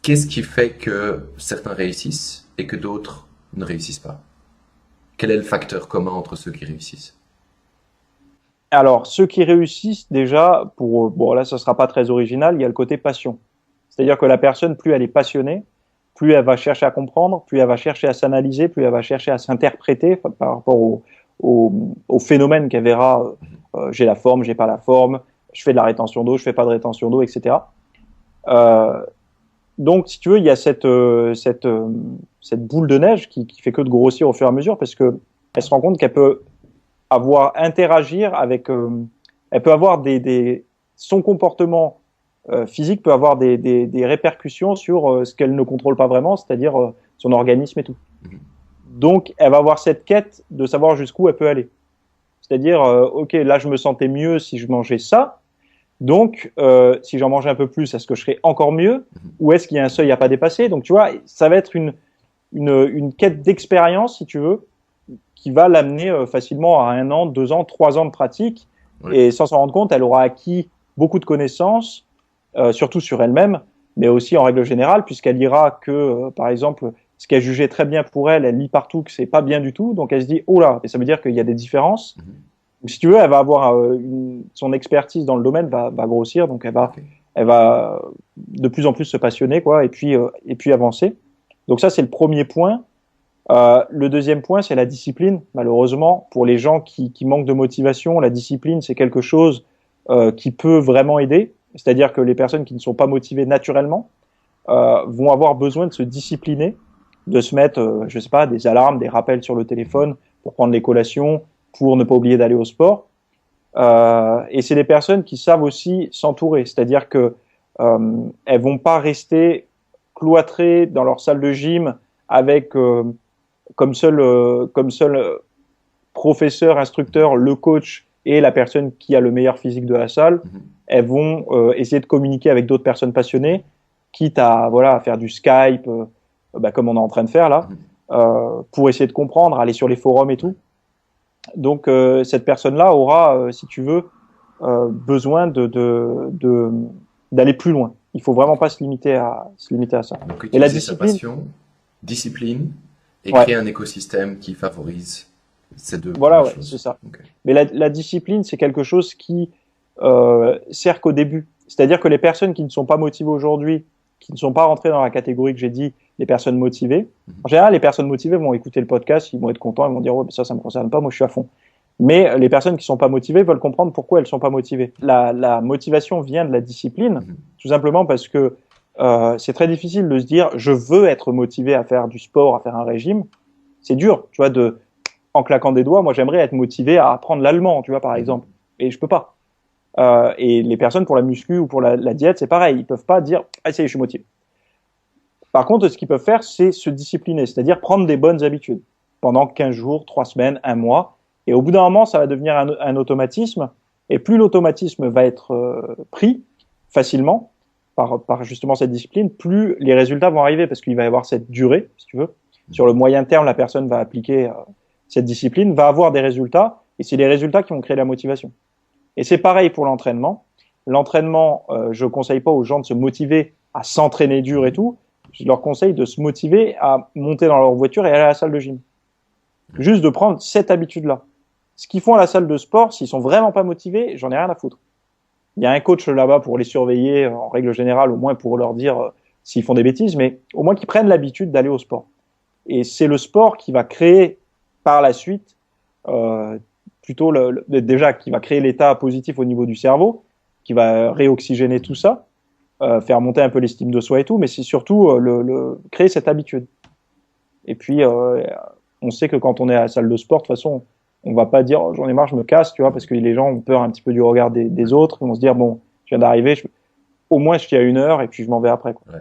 Qu'est-ce qui fait que certains réussissent et que d'autres ne réussissent pas? Quel est le facteur commun entre ceux qui réussissent? Alors, ceux qui réussissent déjà, bon là, ça sera pas très original, il y a le côté passion. C'est-à-dire que la personne, plus elle est passionnée, plus elle va chercher à comprendre, plus elle va chercher à s'analyser, plus elle va chercher à s'interpréter par rapport au phénomène qu'elle verra. J'ai la forme, j'ai pas la forme, je fais de la rétention d'eau, je fais pas de rétention d'eau, etc. Euh, donc, si tu veux, il y a cette boule de neige qui fait que de grossir au fur et à mesure parce que elle se rend compte qu'elle peut interagir avec, elle peut avoir son comportement physique peut avoir des répercussions sur ce qu'elle ne contrôle pas vraiment, c'est-à-dire son organisme et tout. Donc, elle va avoir cette quête de savoir jusqu'où elle peut aller. C'est-à-dire, ok, là, je me sentais mieux si je mangeais ça. Donc, si j'en mangeais un peu plus, est-ce que je serais encore mieux? Ou est-ce qu'il y a un seuil à pas dépasser? Donc, tu vois, ça va être une quête d'expérience, si tu veux, qui va l'amener facilement à 1 an, 2 ans, 3 ans de pratique. Oui. Et sans s'en rendre compte, elle aura acquis beaucoup de connaissances, surtout sur elle-même, mais aussi en règle générale, puisqu'elle lira que, par exemple, ce qu'elle jugeait très bien pour elle, elle lit partout que c'est pas bien du tout. Donc elle se dit, oh là, et ça veut dire qu'il y a des différences. Donc, si tu veux, elle va avoir son expertise dans le domaine va grossir, donc elle va de plus en plus se passionner, quoi, et puis avancer. Donc ça, c'est le premier point. Le deuxième point, c'est la discipline. Malheureusement, pour les gens qui manquent de motivation, la discipline, c'est quelque chose qui peut vraiment aider. C'est-à-dire que les personnes qui ne sont pas motivées naturellement vont avoir besoin de se discipliner, de se mettre, je sais pas, des alarmes, des rappels sur le téléphone pour prendre les collations, pour ne pas oublier d'aller au sport. Et c'est des personnes qui savent aussi s'entourer. C'est-à-dire que elles vont pas rester cloîtrées dans leur salle de gym avec comme seul professeur, instructeur, le coach et la personne qui a le meilleur physique de la salle. Elles vont essayer de communiquer avec d'autres personnes passionnées, quitte à faire du Skype, comme on est en train de faire là, pour essayer de comprendre, aller sur les forums et tout. Donc cette personne-là aura, si tu veux, besoin d'aller plus loin. Il faut vraiment pas se limiter à ça. Donc Et la utiliser sa discipline, passion, discipline, et ouais. créer un écosystème qui favorise ces deux Voilà, premières ouais, c'est choses. ça. Okay. Mais la discipline, c'est quelque chose qui sert qu'au début. C'est-à-dire que les personnes qui ne sont pas motivées aujourd'hui, qui ne sont pas rentrées dans la catégorie que j'ai dit, les personnes motivées, en général, les personnes motivées vont écouter le podcast, ils vont être contents, ils vont dire oh, ça me concerne pas, moi je suis à fond. Mais les personnes qui sont pas motivées veulent comprendre pourquoi elles sont pas motivées. La motivation vient de la discipline, tout simplement parce que c'est très difficile de se dire je veux être motivé à faire du sport, à faire un régime. C'est dur, tu vois, en claquant des doigts, moi j'aimerais être motivé à apprendre l'allemand, tu vois, par exemple, et je peux pas. Et les personnes pour la muscu ou pour la diète, c'est pareil, ils peuvent pas dire ah ça y est, je suis motivé. Par contre, ce qu'ils peuvent faire, c'est se discipliner, c'est-à-dire prendre des bonnes habitudes pendant 15 jours, 3 semaines, 1 mois, et au bout d'un moment, ça va devenir un automatisme, et plus l'automatisme va être pris facilement par justement cette discipline, plus les résultats vont arriver, parce qu'il va y avoir cette durée, si tu veux. Sur le moyen terme, la personne va appliquer cette discipline, va avoir des résultats, et c'est les résultats qui vont créer la motivation. Et c'est pareil pour l'entraînement. L'entraînement, je conseille pas aux gens de se motiver à s'entraîner dur et tout. Je leur conseille de se motiver à monter dans leur voiture et aller à la salle de gym. Juste de prendre cette habitude-là. Ce qu'ils font à la salle de sport, s'ils sont vraiment pas motivés, j'en ai rien à foutre. Il y a un coach là-bas pour les surveiller, en règle générale, au moins pour leur dire s'ils font des bêtises, mais au moins qu'ils prennent l'habitude d'aller au sport. Et c'est le sport qui va créer par la suite, plutôt déjà qui va créer l'état positif au niveau du cerveau, qui va réoxygéner tout ça, faire monter un peu l'estime de soi et tout, mais c'est surtout créer cette habitude. Et puis, on sait que quand on est à la salle de sport, de toute façon, on va pas dire oh, j'en ai marre, je me casse, tu vois, parce que les gens ont peur un petit peu du regard des autres. Ils vont se dire bon, je viens d'arriver, au moins je tiens 1 heure et puis je m'en vais après, quoi. Ouais.